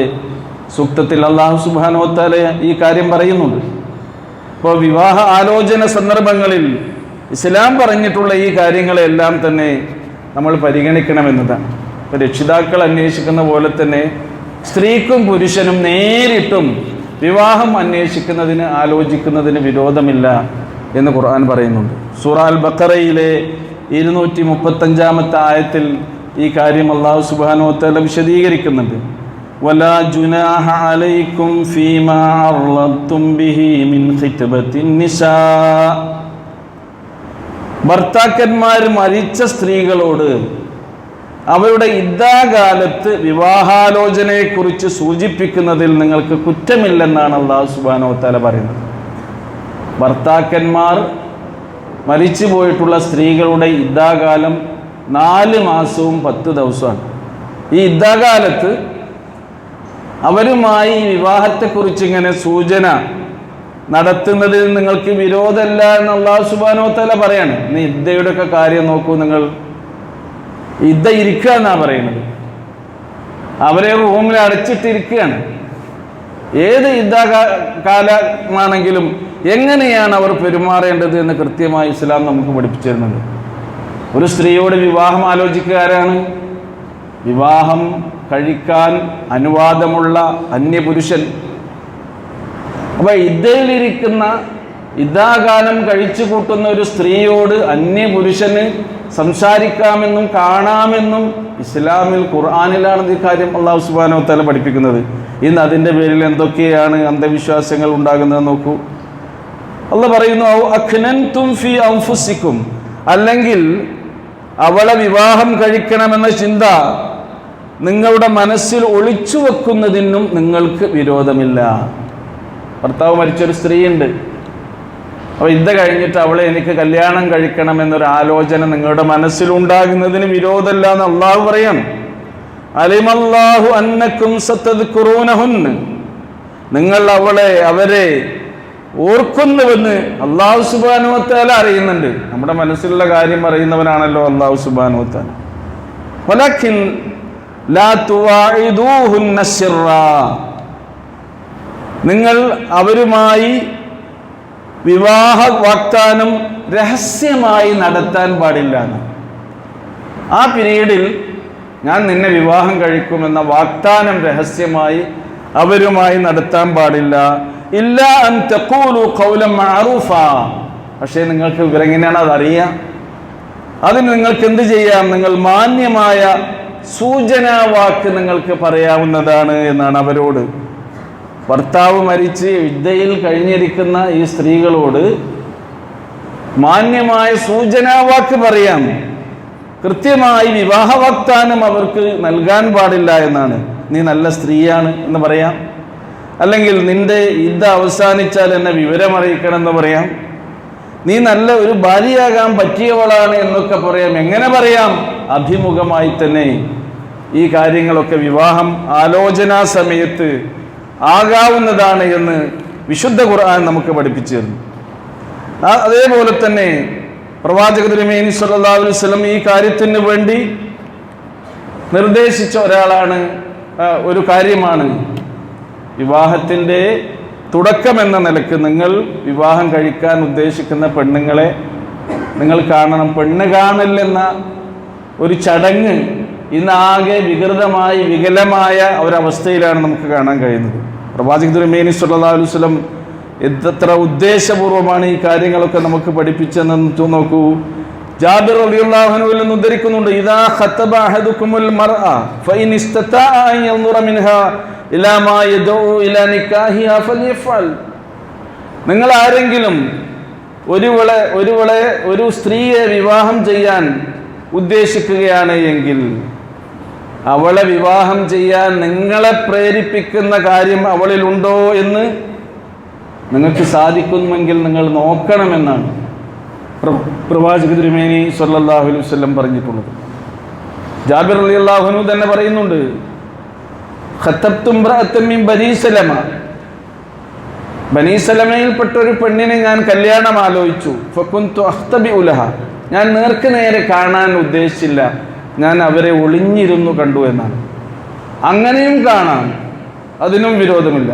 സൂക്തത്തിൽ അല്ലാഹു സുബ്ഹാനഹു വ തആല ഈ കാര്യം പറയുന്നുണ്ട്. അപ്പോൾ വിവാഹ ആലോചന സന്ദർഭങ്ങളിൽ ഇസ്ലാം പറഞ്ഞിട്ടുള്ള ഈ കാര്യങ്ങളെല്ലാം തന്നെ നമ്മൾ പരിഗണിക്കണമെന്നതാണ്. ഇപ്പോൾ രക്ഷിതാക്കൾ അന്വേഷിക്കുന്ന പോലെ തന്നെ സ്ത്രീക്കും പുരുഷനും നേരിട്ടും വിവാഹം അന്വേഷിക്കുന്നതിന് ആലോചിക്കുന്നതിന് വിരോധമില്ല എന്ന് ഖുർആൻ പറയുന്നുണ്ട്. സൂറ അൽ ബഖറയിലെ 235-ാമത്തെ ആയത്തിൽ ഈ കാര്യം അല്ലാഹു സുബ്ഹാനഹു വ തആല വിശദീകരിക്കുന്നുണ്ട്. വലാ ജുനാഹ അലൈക്കും ഫീമാ അർളത്തും ബിഹി മിൻ ഖിത്ബത്തിൻ നിസാ, ഭർത്താക്കന്മാർ മരിച്ച സ്ത്രീകളോട് അവരുടെ ഇദ്ദാകാലത്ത് വിവാഹാലോചനയെക്കുറിച്ച് സൂചിപ്പിക്കുന്നതിൽ നിങ്ങൾക്ക് കുറ്റമില്ലെന്നാണ് അല്ലാഹു സുബ്ഹാനഹു വ തആല പറയുന്നത്. ഭർത്താക്കന്മാർ മരിച്ചു പോയിട്ടുള്ള സ്ത്രീകളുടെ ഇദ്ദാകാലം 4 മാസവും 10 ദിവസമാണ്. ഈ ഇദ്ദാകാലത്ത് അവരുമായി വിവാഹത്തെക്കുറിച്ച് ഇങ്ങനെ സൂചന നടത്തുന്നതിൽ നിങ്ങൾക്ക് വിരോധമല്ല എന്ന് അല്ലാഹു സുബ്ഹാനഹു വ തആല പറയാണ്. നീ ഇദ്ദയുടെ ഒക്കെ കാര്യം നോക്കൂ, നിങ്ങൾ ഇദ്ദ ഇരിക്കുക എന്നാണ് പറയുന്നത്. അവരെ റൂമിൽ അടച്ചിട്ടിരിക്കുകയാണ്. ഏത് കാലമാണെങ്കിലും എങ്ങനെയാണ് അവർ പെരുമാറേണ്ടത് എന്ന് കൃത്യമായി ഇസ്ലാം നമുക്ക് പഠിപ്പിച്ചു തരുന്നത്. ഒരു സ്ത്രീയോട് വിവാഹം ആലോചിക്കുകയാരാണ്? വിവാഹം കഴിക്കാൻ അനുവാദമുള്ള അന്യപുരുഷൻ. അപ്പോൾ ഇദ്ദയിലിരിക്കുന്ന ഇദ്ദാകാലം കഴിച്ചു കൂട്ടുന്ന ഒരു സ്ത്രീയോട് അന്യപുരുഷന് സംസാരിക്കാമെന്നും കാണാമെന്നും ഇസ്ലാമിൽ ഖുർആനിലാണ് ഈ കാര്യം അല്ലാഹു സുബ്ഹാനഹു വ തആല പഠിപ്പിക്കുന്നത്. ഇന്ന് അതിൻ്റെ പേരിൽ എന്തൊക്കെയാണ് അന്ധവിശ്വാസങ്ങൾ ഉണ്ടാകുന്നത് നോക്കൂ. അല്ലാഹു പറയുന്നു, ഔ അഖ്നൻതും ഫീ അൻഫുസിക്കും, അല്ലെങ്കിൽ അവളെ വിവാഹം കഴിക്കണമെന്ന ചിന്ത നിങ്ങളുടെ മനസ്സിൽ ഒളിച്ചു വെക്കുന്നതിനും നിങ്ങൾക്ക് വിരോധമില്ല. ഭർത്താവ് മരിച്ചൊരു സ്ത്രീയുണ്ട്, അപ്പോൾ ഇദ്ദ കഴിഞ്ഞിട്ട് അവളെ എനിക്ക് കല്യാണം കഴിക്കണമെന്നൊരു ആലോചന നിങ്ങളുടെ മനസ്സിലുണ്ടാകുന്നതിന് വിരോധമില്ല എന്ന് അള്ളാഹു പറയാണ്. അലിമല്ലാഹു അന്നക്കും സതദ്കുറൂനഹുന്ന, നിങ്ങൾ അവരെ ഓർക്കുന്നുവെന്ന് അല്ലാഹു സുബ്ഹാനഹു വ തആല അറിയുന്നുണ്ട്. നമ്മുടെ മനസ്സിലുള്ള കാര്യം അറിയുന്നവനാണല്ലോ അല്ലാഹു സുബ്ഹാനഹു വ തആല. വലകിൻ ലാ തുവാഇദൂഹുന്ന സിർറാ, നിങ്ങൾ അവരുമായി വിവാഹ വാഗ്ദാനം രഹസ്യമായി നടത്താൻ പാടില്ല. ആ പീരീഡിൽ ഞാൻ നിന്നെ വിവാഹം കഴിക്കുമെന്ന വാഗ്ദാനം രഹസ്യമായി അവരുമായി നടത്താൻ പാടില്ല. ഇല്ലാ അൻ തഖൂലു ഖൗലൻ മഅറൂഫാ, പക്ഷേ നിങ്ങൾക്ക് ഇവരെങ്ങനെയാണ് അതറിയുക? അതിന് നിങ്ങൾക്ക് എന്ത് ചെയ്യാം? നിങ്ങൾ മാന്യമായ സൂചനാ വാക്ക് നിങ്ങൾക്ക് പറയാവുന്നതാണ് എന്നാണ് അവരോട്. ഭർത്താവ് മരിച്ച് ഇദ്ദയിൽ കഴിഞ്ഞിരിക്കുന്ന ഈ സ്ത്രീകളോട് മാന്യമായ സൂചനാവാക്ക് പറയാം. കൃത്യമായി വിവാഹ വാഗ്ദാനം അവർക്ക് നൽകാൻ പാടില്ല എന്നാണ്. നീ നല്ല സ്ത്രീയാണ് എന്ന് പറയാം, അല്ലെങ്കിൽ നിന്റെ ഇദ്ദ അവസാനിച്ചാൽ എന്നെ വിവരമറിയിക്കണം എന്ന് പറയാം, നീ നല്ല ഒരു ഭാര്യയാകാൻ പറ്റിയവളാണ് എന്നൊക്കെ പറയാം. എങ്ങനെ പറയാം? അഭിമുഖമായി തന്നെ ഈ കാര്യങ്ങളൊക്കെ വിവാഹം ആലോചനാ സമയത്ത് ആകാവുന്നതാണ് എന്ന് വിശുദ്ധ ഖുർആൻ നമുക്ക് പഠിപ്പിച്ചു തരുന്നു. അതേപോലെ തന്നെ പ്രവാചക തിരുമേനി സല്ലല്ലാഹു അലൈഹി വസല്ലം ഈ കാര്യത്തിന് വേണ്ടി നിർദ്ദേശിച്ച ഒരു കാര്യമാണ് വിവാഹത്തിൻ്റെ തുടക്കമെന്ന നിലക്ക് നിങ്ങൾ വിവാഹം കഴിക്കാൻ ഉദ്ദേശിക്കുന്ന പെണ്ണുങ്ങളെ നിങ്ങൾ കാണണം. പെണ്ണ് കാണൽ എന്ന ഒരു ചടങ്ങ് ഇന്നാകെ വികൃതമായി വികലമായ ഒരവസ്ഥയിലാണ് നമുക്ക് കാണാൻ കഴിയുന്നത്. പ്രവാചക തിരുമേനി സല്ലല്ലാഹു അലൈഹി വസല്ലം എത്ര ഉദ്ദേശപൂർവമാണ് ഈ കാര്യങ്ങളൊക്കെ നമുക്ക് പഠിപ്പിച്ചെന്ന് നോക്കൂ. ജാബിർ റളിയല്ലാഹു അൻഹുവിൽ നിന്ന് ഉദ്ധരിക്കുന്നുണ്ട്, ഇദാ ഖതബ അഹദുകുമുൽ മർഅ ഫഇൻ ഇസ്തതാഅ അൻ യൻദുറ മിൻഹാ ഇലാ മാ യദഉ ഇലാ നിക്കാഹിഹാ ഫൽയഫൽ. നിങ്ങൾ ആരെങ്കിലും ഒരു സ്ത്രീയെ വിവാഹം ചെയ്യാൻ ഉദ്ദേശിക്കുകയാണ് എങ്കിൽ അവളെ വിവാഹം ചെയ്യാൻ നിങ്ങളെ പ്രേരിപ്പിക്കുന്ന കാര്യം അവളിലുണ്ടോ എന്ന് നിങ്ങൾക്ക് സാധിക്കുമെങ്കിൽ നിങ്ങൾ നോക്കണമെന്നാണ് പ്രവാചക തിരുമേനി സ്വല്ലല്ലാഹു അലൈഹി വസല്ലം പറഞ്ഞിട്ടുള്ളത്. ജാബിർ റളിയല്ലാഹു അൻഹു തന്നെ പറയുന്നുണ്ട്, ഖത്തബ്തു ഇംറഅത്തൻ മിൻ ബനീ സലമ, ബനീ സലമയിൽപ്പെട്ട ഒരു പെണ്ണിനെ ഞാൻ കല്യാണം ആലോചിച്ചു. ഫകുന്തു അഖ്തബിഉ ലഹ, ഞാൻ നേർക്ക് നേരെ കാണാൻ ഉദ്ദേശിച്ചില്ല, ഞാൻ അവരെ ഒളിഞ്ഞിരുന്നു കണ്ടു എന്നാണ്. അങ്ങനെയും കാണാം, അതിനും വിരോധമില്ല.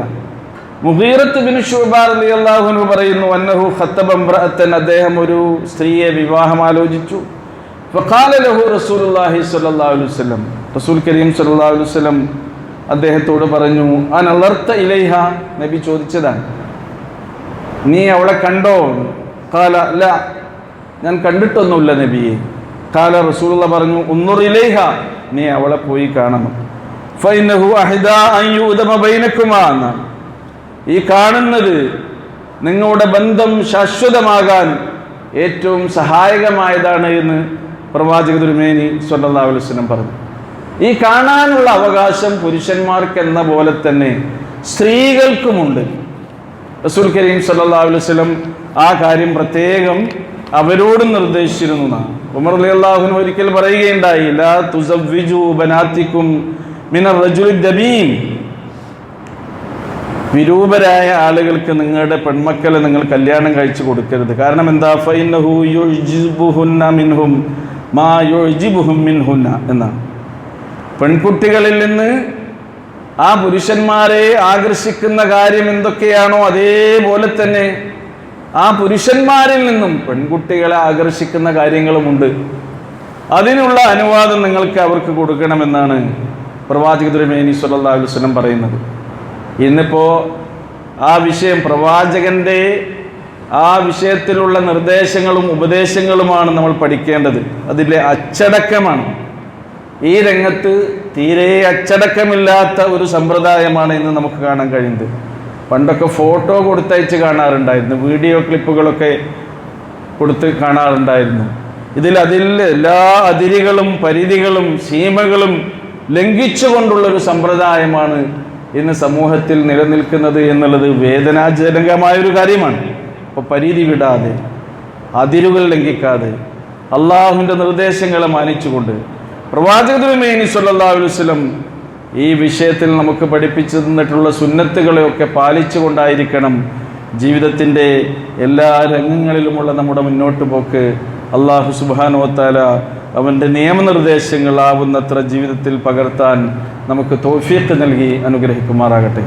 മുഗീറത്ത് ബിൻ ശുഅബ റളിയല്ലാഹു അൻഹു പറയുന്നു, അന്നഹു ഖത്തബ ഇംറഅത്തൻ, അദ്ദേഹം ഒരു സ്ത്രീയെ വിവാഹം ആലോചിച്ചു. ഫഖാല ലഹു റസൂലുള്ളാഹി സ്വല്ലല്ലാഹു അലൈഹി വസല്ലം, റസൂൽ കരീം സ്വല്ലല്ലാഹു അലൈഹി വസല്ലം അദ്ദേഹത്തോട് പറഞ്ഞു, അനളർത ഇലൈഹ, നബി ചോദിച്ചതാണ്, നീ അവളെ കണ്ടോ? ഖാല ല, ഞാൻ കണ്ടിട്ടൊന്നുമില്ല നബിയെ. ഖാല, റസൂലുള്ളാഹി പറഞ്ഞു, ഉൻദുർ ഇലൈഹ, നീ അവളെ പോയി കാണണം. ഫഇന്നഹു അഹ്ദാ അൻ യുദമ ബൈനകുമാ, ഈ കാണുന്നത് നിങ്ങളുടെ ബന്ധം ശാശ്വതമാകാൻ ഏറ്റവും സഹായകമായതാണ് എന്ന് പ്രവാചക തിരുമേനി സ്വല്ലല്ലാഹു അലൈഹി വസല്ലം പറഞ്ഞു. ഈ കാണാനുള്ള അവകാശം പുരുഷന്മാർക്ക് എന്ന പോലെ തന്നെ സ്ത്രീകൾക്കുമുണ്ട്. റസൂൽ കരീം സ്വല്ലല്ലാഹു അലൈഹി വസല്ലം ആ കാര്യം പ്രത്യേകം അവരോട് നിർദ്ദേശിച്ചിരുന്നു. ഉമർ റളിയല്ലാഹു അൻഹു ഒരിക്കൽ പറയുകയുണ്ടായി, ലാ തുസവ്വിജു ബനാത്തിക്കും മിനർ റജുലി ദബീൻ, വിരൂപരായ ആളുകൾക്ക് നിങ്ങളുടെ പെൺമക്കളെ നിങ്ങൾ കല്യാണം കഴിച്ചു കൊടുക്കരുത്. കാരണം എന്താ? ഫഇന്നഹു യുജിബുഹുന്ന മിൻഹും മാ യുജിബുഹും മിൻഹുന്ന എന്നാണ്. പെൺകുട്ടികളിൽ നിന്ന് ആ പുരുഷന്മാരെ ആകർഷിക്കുന്ന കാര്യം എന്തൊക്കെയാണോ അതേപോലെ തന്നെ ആ പുരുഷന്മാരിൽ നിന്നും പെൺകുട്ടികളെ ആകർഷിക്കുന്ന കാര്യങ്ങളുമുണ്ട്. അതിനുള്ള അനുവാദം നിങ്ങൾക്ക് അവർക്ക് കൊടുക്കണമെന്നാണ് പ്രവാചക തിരുമേനി സ്വല്ലല്ലാഹു അലൈഹി വസല്ലം പറയുന്നത്. ഇന്നിപ്പോൾ ആ വിഷയം, പ്രവാചകൻ്റെ ആ വിഷയത്തിലുള്ള നിർദ്ദേശങ്ങളും ഉപദേശങ്ങളുമാണ് നമ്മൾ പഠിക്കേണ്ടത്. അതിലെ അച്ചടക്കമാണ്. ഈ രംഗത്ത് തീരെ അച്ചടക്കമില്ലാത്ത ഒരു സമ്പ്രദായമാണ് ഇന്ന് നമുക്ക് കാണാൻ കഴിയുന്നത്. പണ്ടൊക്കെ ഫോട്ടോ കൊടുത്തയച്ച് കാണാറുണ്ടായിരുന്നു, വീഡിയോ ക്ലിപ്പുകളൊക്കെ കൊടുത്ത് കാണാറുണ്ടായിരുന്നു. അതിൽ എല്ലാ അതിരുകളും പരിധികളും സീമകളും ലംഘിച്ചുകൊണ്ടുള്ളൊരു സമ്പ്രദായമാണ് ഇന്ന് സമൂഹത്തിൽ നിലനിൽക്കുന്നത് എന്നുള്ളത് വേദനാജനകമായൊരു കാര്യമാണ്. അപ്പോൾ പരിധി വിടാതെ, അതിരുകൾ ലംഘിക്കാതെ, അള്ളാഹുവിൻ്റെ നിർദ്ദേശങ്ങളെ മാനിച്ചുകൊണ്ട് പ്രവാചക തിരുമേനി സ്വല്ലല്ലാഹു അലൈഹി വസല്ലം ഈ വിഷയത്തിൽ നമുക്ക് പഠിപ്പിച്ചു തന്നിട്ടുള്ള സുന്നത്തുകളെയൊക്കെ പാലിച്ചുകൊണ്ടായിരിക്കണം ജീവിതത്തിൻ്റെ എല്ലാ രംഗങ്ങളിലുമുള്ള നമ്മുടെ മുന്നോട്ട് പോക്ക്. അള്ളാഹു സുബ്ഹാനഹു വ തആല അവൻ്റെ നിയമനിർദ്ദേശങ്ങളാവുന്നത്ര ജീവിതത്തിൽ പകർത്താൻ നമുക്ക് തൗഫീഖ് നൽകി അനുഗ്രഹിക്കുമാറാകട്ടെ.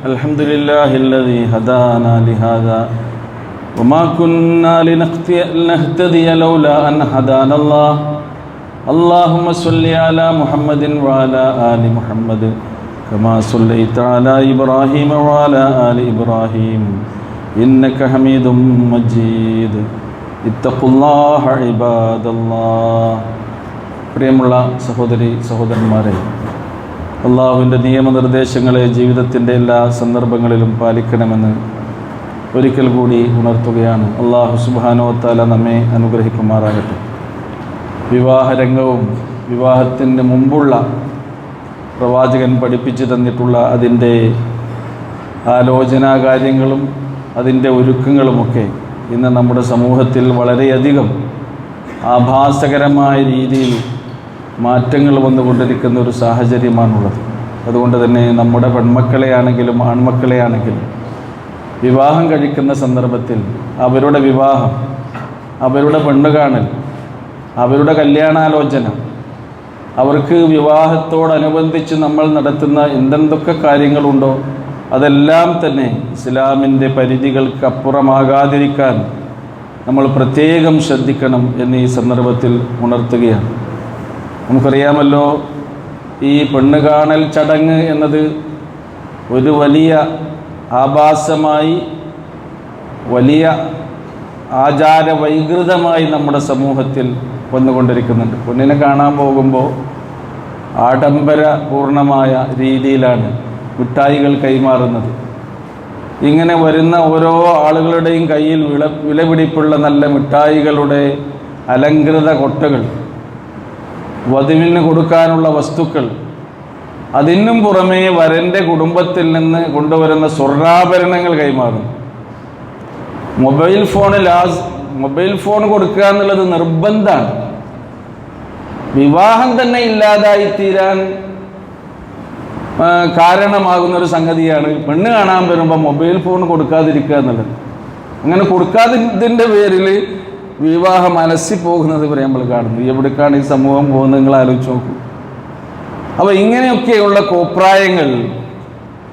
അൽഹംദുലില്ലാഹില്ലദീ ഹദാനാ ലിഹാദാ വമാ കുന്നാ ലിനഹ്തദിയ ലൗലാ അൻ ഹദാനല്ലാഹ്. അല്ലാഹുമ്മ സ്വല്ലി അലാ മുഹമ്മദിൻ വഅലാ ആലി മുഹമ്മദ് കമാ സ്വല്ലൈത അലാ ഇബ്രാഹീമ വഅലാ ആലി ഇബ്രാഹീം ഇന്നക ഹമീദും മജീദ്. ഇത്തഖുല്ലാഹ ഇബാദല്ലാഹ്. പ്രിയമുള്ള സഹോദരി സഹോദരന്മാരെ, അള്ളാഹുവിൻ്റെ നിയമനിർദ്ദേശങ്ങളെ ജീവിതത്തിൻ്റെ എല്ലാ സന്ദർഭങ്ങളിലും പാലിക്കണമെന്ന് ഒരിക്കൽ കൂടി ഉണർത്തുകയാണ്. അള്ളാഹു സുബ്ഹാനഹു വ തആല നമ്മെ അനുഗ്രഹിക്കുമാറാകട്ടെ. വിവാഹരംഗവും വിവാഹത്തിന് മുമ്പുള്ള പ്രവാചകൻ പഠിപ്പിച്ചു തന്നിട്ടുള്ള അതിൻ്റെ ആലോചനാ കാര്യങ്ങളും അതിൻ്റെ ഒരുക്കങ്ങളുമൊക്കെ ഇന്ന് നമ്മുടെ സമൂഹത്തിൽ വളരെയധികം ആഭാസകരമായ രീതിയിൽ മാറ്റങ്ങൾ വന്നുകൊണ്ടിരിക്കുന്ന ഒരു സാഹചര്യമാണുള്ളത്. അതുകൊണ്ട് തന്നെ നമ്മുടെ പെൺമക്കളെയാണെങ്കിലും ആൺമക്കളെയാണെങ്കിലും വിവാഹം കഴിക്കുന്ന സന്ദർഭത്തിൽ അവരുടെ വിവാഹം, അവരുടെ പെണ്ണുകാണൽ, അവരുടെ കല്യാണാലോചന, അവർക്ക് വിവാഹത്തോടനുബന്ധിച്ച് നമ്മൾ നടത്തുന്ന എന്തെന്തൊക്കെ കാര്യങ്ങളുണ്ടോ അതെല്ലാം തന്നെ ഇസ്ലാമിൻ്റെ പരിധികൾക്ക് അപ്പുറമാകാതിരിക്കാൻ നമ്മൾ പ്രത്യേകം ശ്രദ്ധിക്കണം എന്ന് ഈ സന്ദർഭത്തിൽ ഉണർത്തുകയാണ്. നമുക്കറിയാമല്ലോ, ഈ പെണ്ണുകാണൽ ചടങ്ങ് എന്നത് ഒരു വലിയ ആഭാസമായി, വലിയ ആചാരവൈകൃതമായി നമ്മുടെ സമൂഹത്തിൽ വന്നുകൊണ്ടിരിക്കുന്നുണ്ട്. പെണ്ണിനെ കാണാൻ പോകുമ്പോൾ ആഡംബരപൂർണമായ രീതിയിലാണ് മിഠായികൾ കൈമാറുന്നത്. ഇങ്ങനെ വരുന്ന ഓരോ ആളുകളുടെയും കയ്യിൽ വിലപിടിപ്പുള്ള നല്ല മിഠായികളുടെ അലങ്കൃത കൊട്ടകൾ വധുവിന് കൊടുക്കാനുള്ള വസ്തുക്കൾ, അതിനും പുറമേ വരൻ്റെ കുടുംബത്തിൽ നിന്ന് കൊണ്ടുവരുന്ന സ്വർണ്ണാഭരണങ്ങൾ കൈമാറും. മൊബൈൽ ഫോൺ കൊടുക്കുക എന്നുള്ളത് നിർബന്ധമാണ്. വിവാഹം തന്നെ ഇല്ലാതായി തീരാൻ കാരണമാകുന്നൊരു സംഗതിയാണ് പെണ്ണ് കാണാൻ വരുമ്പോൾ മൊബൈൽ ഫോൺ കൊടുക്കാതിരിക്കുക എന്നുള്ളത്. അങ്ങനെ കൊടുക്കാതിൻ്റെ പേരിൽ വിവാഹം അലസിപ്പോകുന്നത് വരെ നമ്മൾ കാണുന്നു. എവിടേക്കാണ് ഈ സമൂഹം പോകുന്നത് നിങ്ങൾ ആലോചിച്ച് നോക്കൂ. അപ്പോൾ ഇങ്ങനെയൊക്കെയുള്ള കോപ്രായങ്ങൾ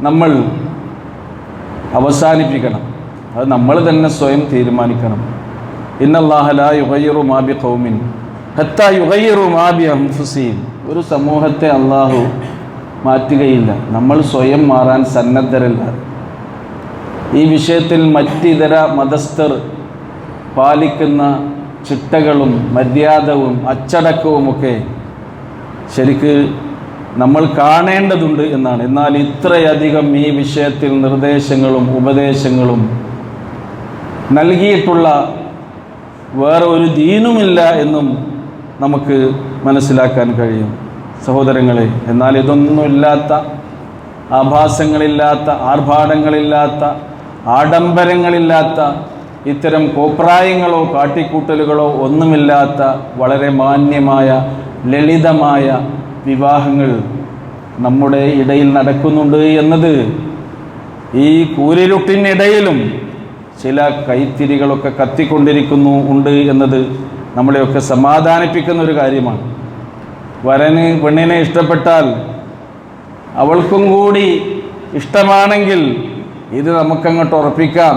നമ്മൾ അവസാനിപ്പിക്കണം. അത് നമ്മൾ തന്നെ സ്വയം തീരുമാനിക്കണം. ഇന്നല്ലാഹ ലാ യുഗയ്യിറു മാ ബിഖൗമിൻ ഹത്താ യുഗയ്യിറു മാ ബിഅൻഫുസിഹിം. ഒരു സമൂഹത്തെ അള്ളാഹു മാറ്റുകയില്ല നമ്മൾ സ്വയം മാറാൻ സന്നദ്ധരല്ല. ഈ വിഷയത്തിൽ മറ്റിതര മതസ്ഥർ പാലിക്കുന്ന ചിട്ടകളും മര്യാദവും അച്ചടക്കവുമൊക്കെ ശരിക്ക് നമ്മൾ കാണേണ്ടതുണ്ട് എന്നാണ്. എന്നാൽ ഇത്രയധികം ഈ വിഷയത്തിൽ നിർദ്ദേശങ്ങളും ഉപദേശങ്ങളും നൽകിയിട്ടുള്ള വേറെ ഒരു ദീനുമില്ല എന്നും നമുക്ക് മനസ്സിലാക്കാൻ കഴിയും സഹോദരങ്ങളെ. എന്നാൽ ഇതൊന്നുമില്ലാത്ത, ആഭാസങ്ങളില്ലാത്ത, ആർഭാടങ്ങളില്ലാത്ത, ആഡംബരങ്ങളില്ലാത്ത, ഇത്തരം കോപ്രായങ്ങളോ കാട്ടിക്കൂട്ടലുകളോ ഒന്നുമില്ലാത്ത വളരെ മാന്യമായ ലളിതമായ വിവാഹങ്ങൾ നമ്മുടെ ഇടയിൽ നടക്കുന്നുണ്ട് എന്നത് ഈ കൂരിരുട്ടിനിടയിലും ചില കൈത്തിരികളൊക്കെ ഉണ്ട് എന്നത് നമ്മളെയൊക്കെ സമാധാനിപ്പിക്കുന്ന ഒരു കാര്യമാണ്. വരന് പെണ്ണിനെ ഇഷ്ടപ്പെട്ടാൽ അവൾക്കും കൂടി ഇഷ്ടമാണെങ്കിൽ ഇത് നമുക്കങ്ങോട്ട് ഉറപ്പിക്കാം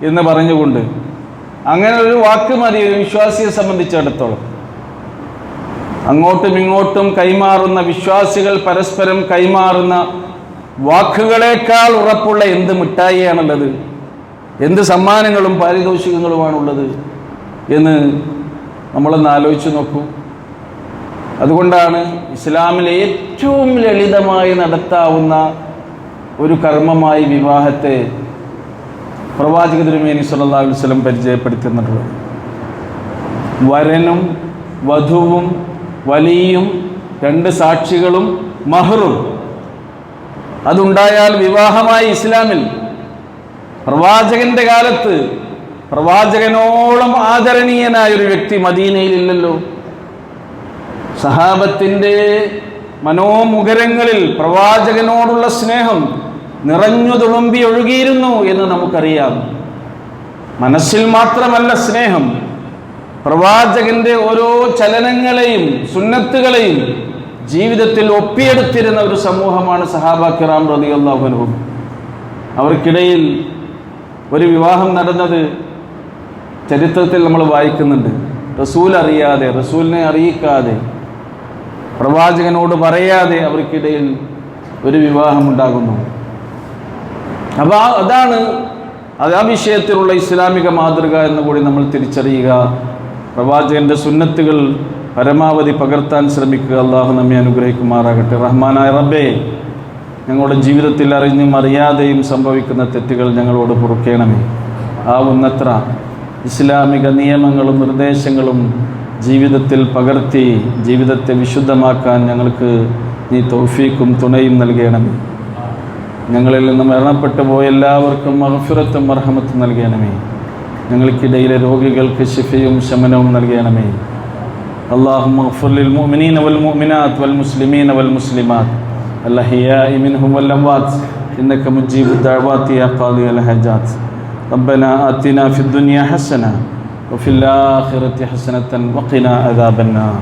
എന്ന് പറഞ്ഞുകൊണ്ട് അങ്ങനെ ഒരു വാക്ക് മതി ഒരു വിശ്വാസിയെ സംബന്ധിച്ചിടത്തോളം. അങ്ങോട്ടും ഇങ്ങോട്ടും കൈമാറുന്ന വിശ്വാസികൾ പരസ്പരം കൈമാറുന്ന വാക്കുകളേക്കാൾ ഉറപ്പുള്ള എന്ത് മിഠായിയാണുള്ളത്, എന്ത് സമ്മാനങ്ങളും പാരിതോഷികങ്ങളുമാണുള്ളത് എന്ന് നമ്മളൊന്ന് ആലോചിച്ച് നോക്കൂ. അതുകൊണ്ടാണ് ഇസ്ലാമിലെ ഏറ്റവും ലളിതമായി നടത്താവുന്ന ഒരു കർമ്മമായി വിവാഹത്തെ പ്രവാചക തിരുമേനി സല്ലല്ലാഹു അലൈഹി വസല്ലം പരിചയപ്പെടുത്തുന്നുള്ളത്. വരനും വധുവും വലിയും 2 സാക്ഷികളും മഹറും അതുണ്ടായാൽ വിവാഹമായി. ഇസ്ലാമിൽ പ്രവാചകന്റെ കാലത്ത് പ്രവാചകനോളം ആദരണീയനായ ഒരു വ്യക്തി മദീനയിലില്ലല്ലോ. സഹാബത്തിൻ്റെ മനോമുഖരങ്ങളിൽ പ്രവാചകനോടുള്ള സ്നേഹം നിറഞ്ഞു തുളുമ്പി ഒഴുകിയിരുന്നു എന്ന് നമുക്കറിയാം. മനസ്സിൽ മാത്രമല്ല സ്നേഹം, പ്രവാചകന്റെ ഓരോ ചലനങ്ങളെയും സുന്നത്തുകളെയും ജീവിതത്തിൽ ഒപ്പിയെടുത്തിരുന്ന ഒരു സമൂഹമാണ് സഹാബ കിറാം റളിയല്ലാഹു അൻഹും. അവർക്കിടയിൽ ഒരു വിവാഹം നടന്നത് ചരിത്രത്തിൽ നമ്മൾ വായിക്കുന്നുണ്ട്. റസൂൽ അറിയാതെ, റസൂലിനെ അറിയിക്കാതെ, പ്രവാചകനോട് പറയാതെ അവർക്കിടയിൽ ഒരു വിവാഹമുണ്ടാകുന്നു. അപ്പോൾ അതാണ് ആ വിഷയത്തിലുള്ള ഇസ്ലാമിക മാതൃക എന്ന് കൂടി നമ്മൾ തിരിച്ചറിയുക. പ്രവാചകൻ്റെ സുന്നത്തുകൾ പരമാവധി പകർത്താൻ ശ്രമിക്കുക. അള്ളാഹു നമ്മെ അനുഗ്രഹിക്കുമാറാകട്ടെ. റഹ്മാനായ റബ്ബേ, ഞങ്ങളുടെ ജീവിതത്തിൽ അറിഞ്ഞും അറിയാതെയും സംഭവിക്കുന്ന തെറ്റുകൾ ഞങ്ങളോട് പൊറുക്കേണമേ. ആവുന്നത്ര ഇസ്ലാമിക നിയമങ്ങളും നിർദ്ദേശങ്ങളും ജീവിതത്തിൽ പകർത്തി ജീവിതത്തെ വിശുദ്ധമാക്കാൻ ഞങ്ങൾക്ക് നീ തൗഫീക്കും തുണയും നൽകണമേ. ഞങ്ങളിൽ നിന്ന് മരണപ്പെട്ടു പോയ എല്ലാവർക്കും മഗ്ഫിറത്തും മർഹമത്തും നൽകണമേ. ഞങ്ങൾക്കിടയിലെ രോഗികൾക്ക് ശിഫയും ശമനവും നൽകണമേ. അല്ലാഹുമ്മ ഗ്ഫിർ ലിൽ മുഅ്മിനീന വൽ മുഅ്മിനാത്ത് വൽ മുസ്ലിമീന വൽ മുസ്ലിമാത്ത് الأحياء منهم والأموات إنك مجيب الدعوات يا قاضي الحاجات. ربنا آتنا في الدنيا حسنة وفي الآخرة حسنة وقنا عذاب النار.